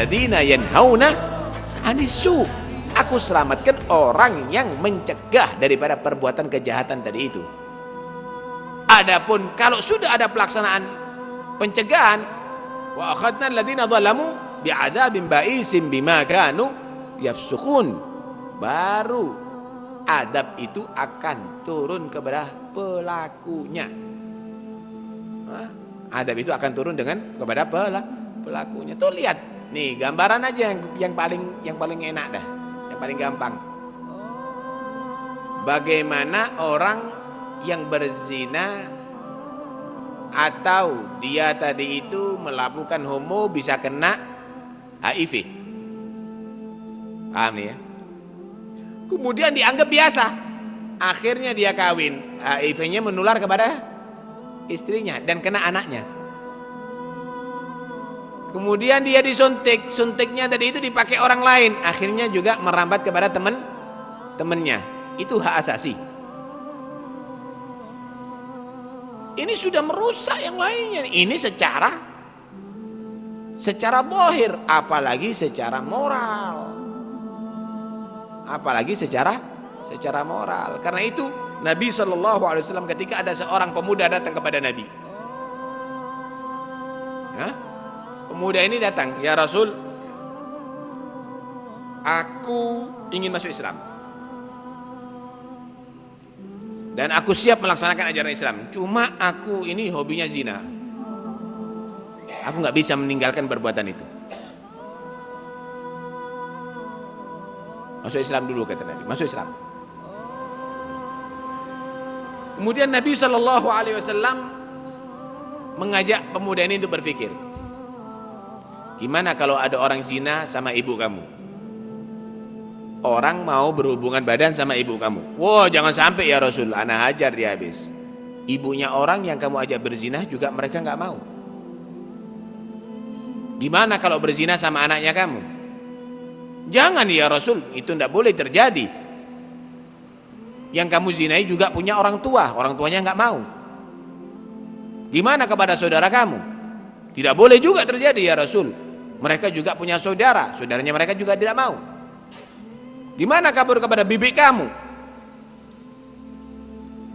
ladzina yanhauna 'anis su'. Aku selamatkan orang yang mencegah daripada perbuatan kejahatan tadi itu. Adapun kalau sudah ada pelaksanaan pencegahan, wa akhadna alladzina zalamu bi'adzabin ba'isin bima kanu yafsukun, baru adab itu akan turun kepada pelakunya. Adab itu akan turun kepada pelakunya. Tuh lihat, nih gambaran aja yang paling enak dah, yang paling gampang. Bagaimana orang yang berzina atau dia tadi itu melakukan homo bisa kena HIV. Paham nih ya? Kemudian dianggap biasa. Akhirnya dia kawin, HIV-nya menular kepada istrinya dan kena anaknya. Kemudian dia disuntik, suntiknya tadi itu dipakai orang lain, akhirnya juga merambat kepada temannya. Itu hak asasi. Ini sudah merusak yang lainnya. Ini secara zahir, apalagi secara moral. Apalagi secara moral. Karena itu Nabi SAW ketika ada seorang pemuda datang kepada Nabi. Pemuda ini datang, ya Rasul, aku ingin masuk Islam. Dan aku siap melaksanakan ajaran Islam. Cuma aku ini hobinya zina. Aku nggak bisa meninggalkan perbuatan itu. Masuk Islam dulu, kata Nabi. Masuk Islam. Kemudian Nabi SAW mengajak pemuda ini untuk berpikir. Gimana kalau ada orang zina sama ibu kamu? Orang mau berhubungan badan sama ibu kamu. Wah, jangan sampai ya Rasul, ana hajar dia habis. Ibunya orang yang kamu ajak berzina juga mereka nggak mau. Gimana kalau berzina sama anaknya kamu? Jangan ya Rasul, itu tidak boleh terjadi. Yang kamu zinai juga punya orang tua, orang tuanya nggak mau. Gimana kepada saudara kamu? Tidak boleh juga terjadi ya Rasul. Mereka juga punya saudara, saudaranya mereka juga tidak mau. Gimana kabar kepada bibi kamu?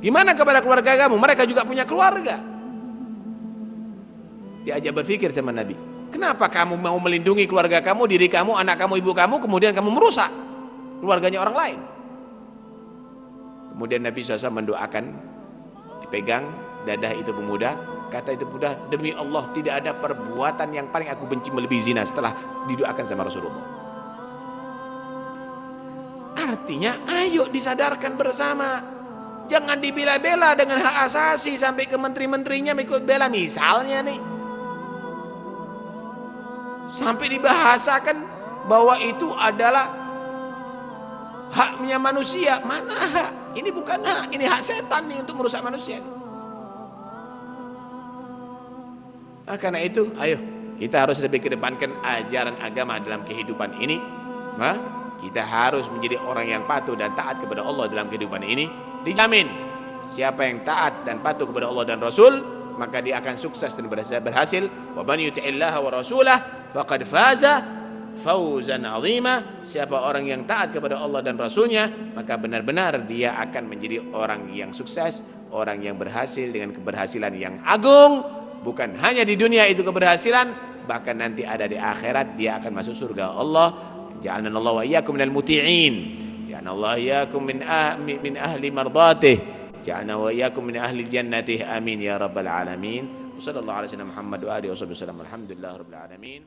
Gimana kepada keluarga kamu? Mereka juga punya keluarga. Diajak berpikir sama Nabi. Kenapa kamu mau melindungi keluarga kamu, diri kamu, anak kamu, ibu kamu, kemudian kamu merusak keluarganya orang lain? Kemudian Nabi SAW mendoakan, dipegang dadah itu pemuda. Kata itu pemuda, demi Allah tidak ada perbuatan yang paling aku benci melebihi zina setelah didoakan sama Rasulullah. Artinya ayo disadarkan bersama. Jangan dibela-bela dengan hak asasi sampai ke menteri-menterinya ikut bela. Misalnya nih, sampai dibahasakan bahwa itu adalah haknya manusia. Mana hak? Ini bukan hak, ini hak setan nih untuk merusak manusia. Karena itu, ayo kita harus lebih kedepankan ajaran agama dalam kehidupan ini. Kita harus menjadi orang yang patuh dan taat kepada Allah dalam kehidupan ini. Dijamin siapa yang taat dan patuh kepada Allah dan Rasul, maka dia akan sukses dan berhasil. Wa man yuti'illaha wa rasulah faqad faza fawzan 'azima. Siapa orang yang taat kepada Allah dan Rasulnya, maka benar-benar dia akan menjadi orang yang sukses, orang yang berhasil dengan keberhasilan yang agung. Bukan hanya di dunia itu keberhasilan, bahkan nanti ada di akhirat dia akan masuk surga Allah. Ja'alna Allah wa iyyakum minal muti'in. Ja'alna Allah iyyakum min ahli mardatih. Ja'alna wa iyyakum min ahli jannatih. Amin ya rabbal alamin. Wassallallahu ala sayyidina Muhammad wa alihi wasallam. Alhamdulillah rabbil alamin.